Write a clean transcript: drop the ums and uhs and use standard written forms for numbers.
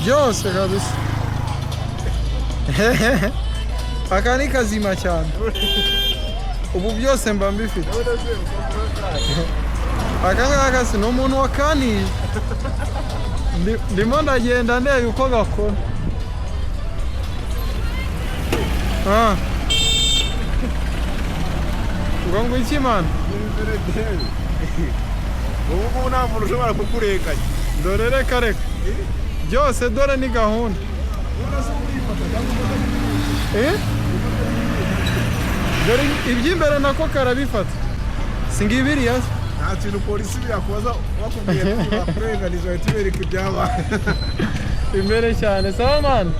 byose kabisa aka ni kazima cyane ubu byose mba mbifite aka ngaka si n'umuntu wakaniye ndimo ndagenda ndeba uko gakora ngo iki mana ubu nta muntu ushobora kukurenganya dore reka byose dore ni gahunda dore iby'imbere nako karabifata si ngibiriya nta kintu polisi yakubaza bakubwiye ko bakurenganije bahita ubereka ibyabaye imbere cyane sawa mani